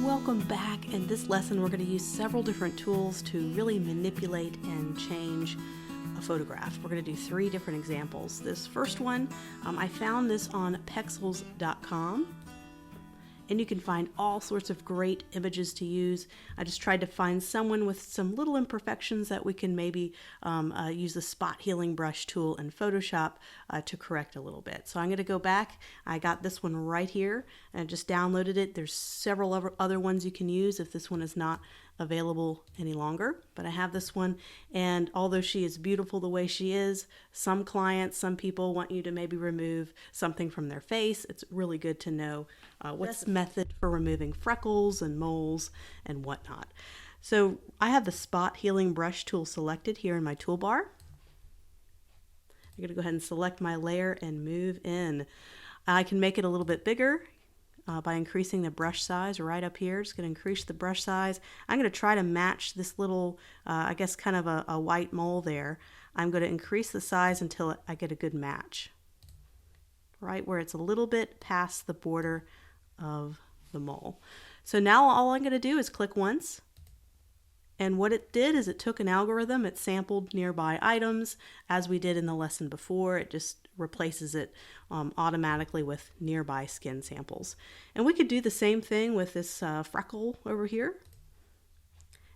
Welcome back. In this lesson we're going to use several different tools to really manipulate and change a photograph. We're going to do 3 different examples. This first one, I found this on pexels.com. And you can find all sorts of great images to use. I just tried to find someone with some little imperfections that we can maybe use the spot healing brush tool in Photoshop to correct a little bit. So I'm going to go back. I got this one right here and I just downloaded it. There's several other ones you can use if this one is not available any longer, but I have this one, and although she is beautiful the way she is, some clients, some people want you to maybe remove something from their face. It's really good to know what's the method for removing freckles and moles and whatnot. So I have the spot healing brush tool selected here in my toolbar. I'm going to go ahead and select my layer and move in. I can make it a little bit bigger by increasing the brush size right up here. Just going to increase the brush size. I'm going to try to match this little, I guess kind of a white mole there. I'm going to increase the size until I get a good match, right where it's a little bit past the border of the mole. So now all I'm going to do is click once. And what it did is it took an algorithm, it sampled nearby items as we did in the lesson before. It just replaces it automatically with nearby skin samples. And we could do the same thing with this freckle over here.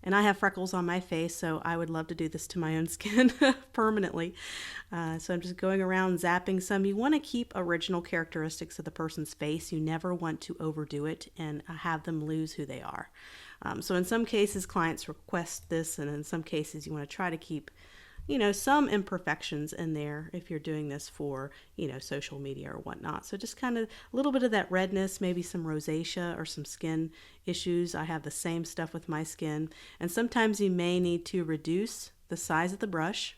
And I have freckles on my face, so I would love to do this to my own skin permanently. So I'm just going around zapping some. You want to keep original characteristics of the person's face. You never want to overdo it and have them lose who they are. So in some cases, clients request this, and in some cases, you want to try to keep, some imperfections in there if you're doing this for, social media or whatnot. So just kind of a little bit of that redness, maybe some rosacea or some skin issues. I have the same stuff with my skin. And sometimes you may need to reduce the size of the brush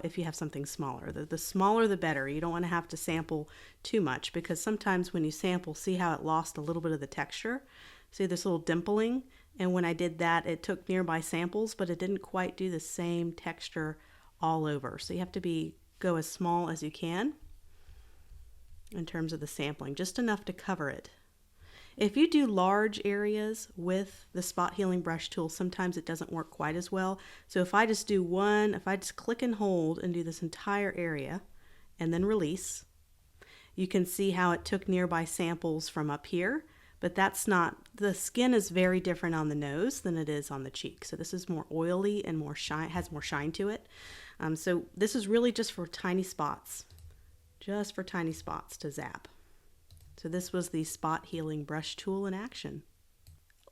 if you have something smaller. The smaller the better. You don't want to have to sample too much, because sometimes when you sample, see how it lost a little bit of the texture? See this little dimpling? And when I did that, it took nearby samples, but it didn't quite do the same texture all over. So you have to go as small as you can in terms of the sampling, just enough to cover it. If you do large areas with the spot healing brush tool, sometimes it doesn't work quite as well. So if I just click and hold and do this entire area and then release, you can see how it took nearby samples from up here. But that's not, the skin is very different on the nose than it is on the cheek. So this is more oily and more shine, has more shine to it. So this is really just for tiny spots, to zap. So this was the spot healing brush tool in action.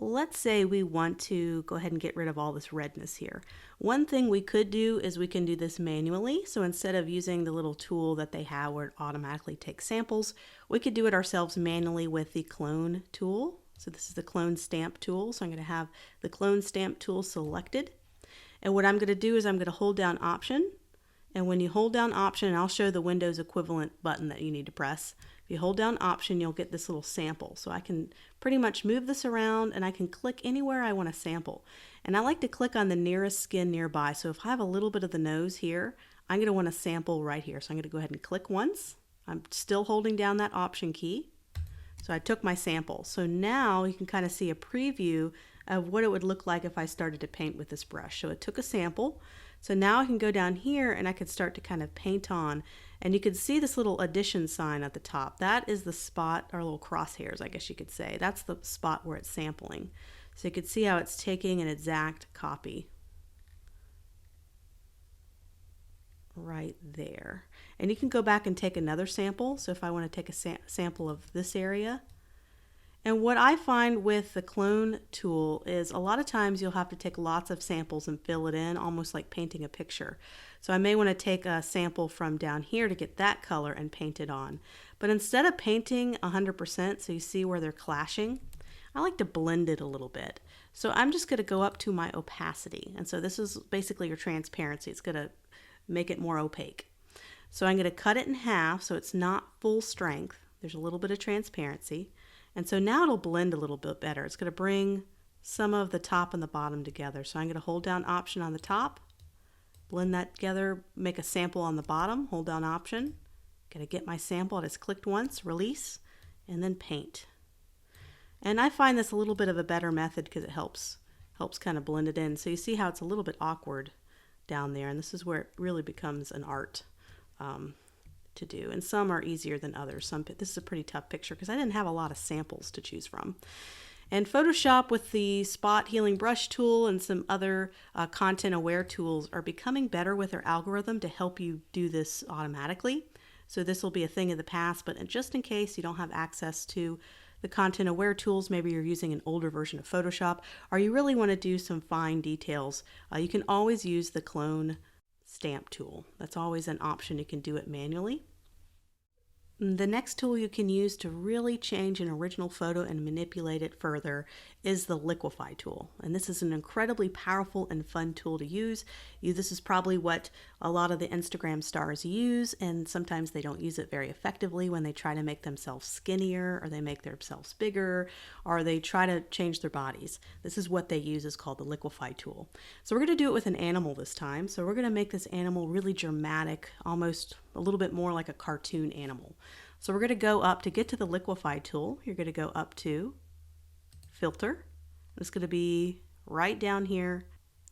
Let's say we want to go ahead and get rid of all this redness here. One thing we could do is we can do this manually. So instead of using the little tool that they have where it automatically takes samples, we could do it ourselves manually with the clone tool. So this is the clone stamp tool. So I'm going to have the clone stamp tool selected. And what I'm going to do is I'm going to hold down Option. And when you hold down Option, and I'll show the Windows equivalent button that you need to press. If you hold down Option, you'll get this little sample. So I can pretty much move this around and I can click anywhere I want to sample. And I like to click on the nearest skin nearby. So if I have a little bit of the nose here, I'm going to want to sample right here. So I'm going to go ahead and click once. I'm still holding down that Option key. So I took my sample. So now you can kind of see a preview of what it would look like if I started to paint with this brush. So it took a sample. So now I can go down here and I could start to kind of paint on, and you can see this little addition sign at the top. That is the spot, or little crosshairs, I guess you could say. That's the spot where it's sampling. So you can see how it's taking an exact copy right there. And you can go back and take another sample. So if I want to take a sample of this area. And what I find with the clone tool is a lot of times you'll have to take lots of samples and fill it in, almost like painting a picture. So I may want to take a sample from down here to get that color and paint it on. But instead of painting 100%, so you see where they're clashing, I like to blend it a little bit. So I'm just going to go up to my opacity. And so this is basically your transparency. It's going to make it more opaque. So I'm going to cut it in half so it's not full strength. There's a little bit of transparency. And so now it'll blend a little bit better. It's going to bring some of the top and the bottom together. So I'm going to hold down Option on the top, blend that together, make a sample on the bottom, hold down Option. Going to get my sample. I just clicked once, release, and then paint. And I find this a little bit of a better method because it helps kind of blend it in. So you see how it's a little bit awkward down there, and this is where it really becomes an art to do. And some are easier than others. This is a pretty tough picture because I didn't have a lot of samples to choose from. And Photoshop with the spot healing brush tool and some other content aware tools are becoming better with their algorithm to help you do this automatically. So this will be a thing of the past, but just in case you don't have access to the content aware tools, maybe you're using an older version of Photoshop, or you really want to do some fine details, you can always use the clone stamp tool. That's always an option. You can do it manually. The next tool you can use to really change an original photo and manipulate it further is the liquefy tool. And this is an incredibly powerful and fun tool to use. This is probably what a lot of the Instagram stars use, and sometimes they don't use it very effectively when they try to make themselves skinnier, or they make themselves bigger, or they try to change their bodies. This is what they use. Is called the liquefy tool. So we're going to do it with an animal this time. So we're going to make this animal really dramatic, almost a little bit more like a cartoon animal. So we're going to go up to get to the liquefy tool. You're going to go up to filter. It's going to be right down here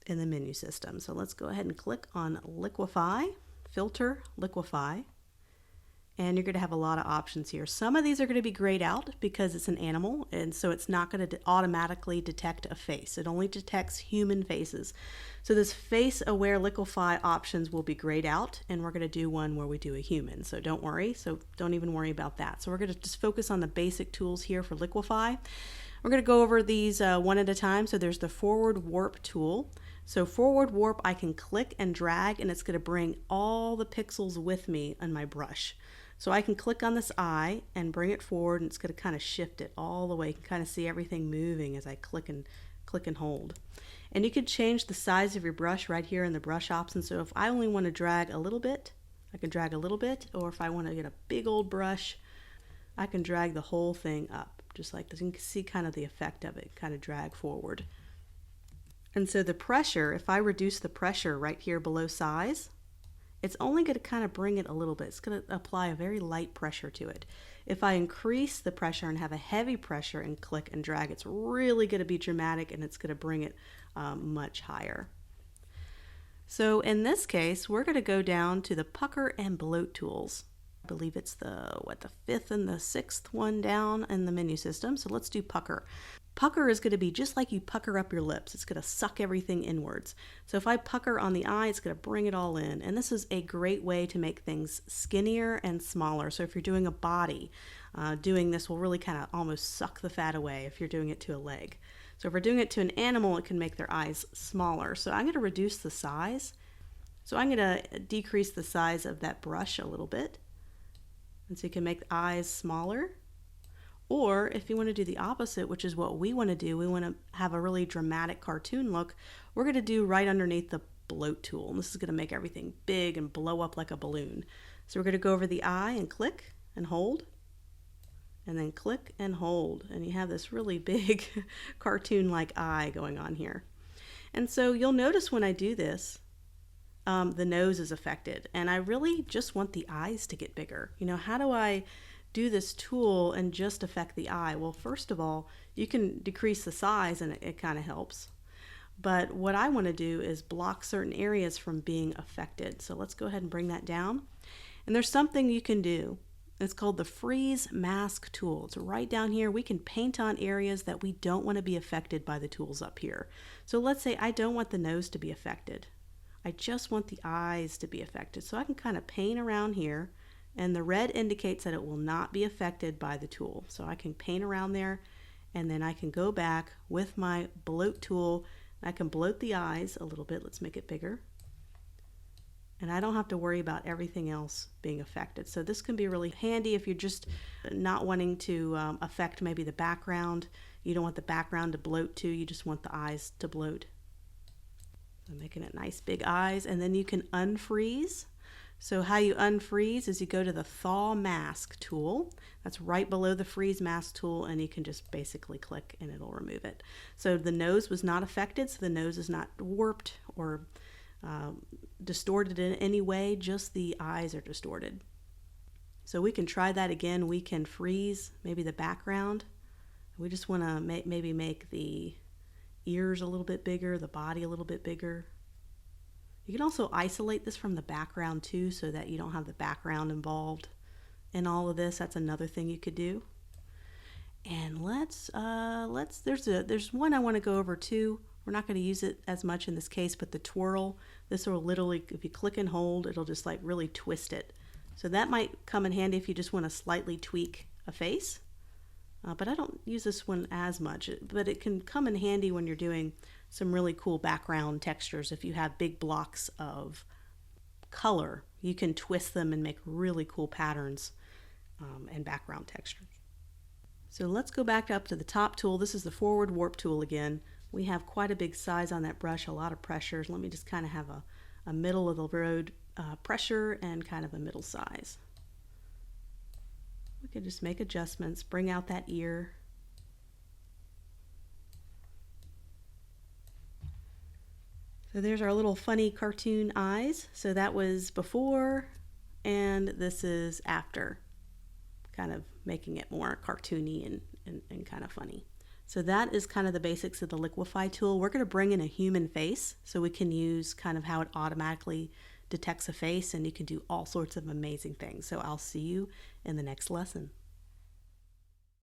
in the menu system. So let's go ahead and click on liquefy, filter, liquefy. And you're going to have a lot of options here. Some of these are going to be grayed out because it's an animal, and so it's not going to automatically detect a face. It only detects human faces. So this face aware liquefy options will be grayed out, and we're going to do one where we do a human. So don't worry. So don't even worry about that. So we're going to just focus on the basic tools here for liquefy. We're going to go over these one at a time. So there's the forward warp tool. So forward warp, I can click and drag, and it's going to bring all the pixels with me on my brush. So I can click on this eye and bring it forward, and it's going to kind of shift it all the way. You can kind of see everything moving as I click and hold. And you could change the size of your brush right here in the brush options. So if I only want to drag a little bit, I can drag a little bit. Or if I want to get a big old brush, I can drag the whole thing up, just like this. You can see kind of the effect of it, kind of drag forward. And so the pressure, if I reduce the pressure right here below size, it's only going to kind of bring it a little bit. It's going to apply a very light pressure to it. If I increase the pressure and have a heavy pressure and click and drag, it's really going to be dramatic, and it's going to bring it much higher. So in this case, we're going to go down to the pucker and bloat tools. I believe it's the fifth and the sixth one down in the menu system. So let's do pucker. Pucker is going to be just like you pucker up your lips. It's going to suck everything inwards. So if I pucker on the eye, it's going to bring it all in. And this is a great way to make things skinnier and smaller. So if you're doing a body, doing this will really kind of almost suck the fat away if you're doing it to a leg. So if we're doing it to an animal, it can make their eyes smaller. So I'm going to reduce the size. So I'm going to decrease the size of that brush a little bit. And so you can make the eyes smaller. Or if you want to do the opposite, which is what we want to do, we want to have a really dramatic cartoon look, we're going to do right underneath the bloat tool. And this is going to make everything big and blow up like a balloon. So we're going to go over the eye and click and hold, and then click and hold. And you have this really big cartoon-like eye going on here. And so you'll notice when I do this, the nose is affected. And I really just want the eyes to get bigger. You know, how do I do this tool and just affect the eye? Well, first of all, you can decrease the size, and it kind of helps. But what I want to do is block certain areas from being affected. So let's go ahead and bring that down. And there's something you can do. It's called the freeze mask tool. It's right down here. We can paint on areas that we don't want to be affected by the tools up here. So let's say I don't want the nose to be affected. I just want the eyes to be affected. So I can kind of paint around here, and the red indicates that it will not be affected by the tool. So I can paint around there, and then I can go back with my bloat tool. I can bloat the eyes a little bit. Let's make it bigger. And I don't have to worry about everything else being affected. So this can be really handy if you're just not wanting to affect maybe the background. You don't want the background to bloat too. You just want the eyes to bloat. So making it nice big eyes. And then you can unfreeze. So how you unfreeze is you go to the thaw mask tool. That's right below the freeze mask tool, and you can just basically click and it'll remove it. So the nose was not affected, so the nose is not warped or distorted in any way, just the eyes are distorted. So we can try that again. We can freeze maybe the background. We just want to maybe make the ears a little bit bigger, the body a little bit bigger. You can also isolate this from the background too, so that you don't have the background involved in all of this. That's another thing you could do. And there's one I want to go over too. We're not going to use it as much in this case, but the twirl, this will literally, if you click and hold, it'll just like really twist it. So that might come in handy if you just want to slightly tweak a face. But I don't use this one as much, but it can come in handy when you're doing some really cool background textures. If you have big blocks of color, you can twist them and make really cool patterns and background textures. So let's go back up to the top tool. This is the forward warp tool again. We have quite a big size on that brush, a lot of pressure. Let me just kind of have a middle of the road pressure and kind of a middle size. We could just make adjustments, bring out that ear. So there's our little funny cartoon eyes. So that was before, and this is after, kind of making it more cartoony and kind of funny. So that is kind of the basics of the liquify tool. We're going to bring in a human face, so we can use kind of how it automatically detects a face, and you can do all sorts of amazing things. So I'll see you in the next lesson.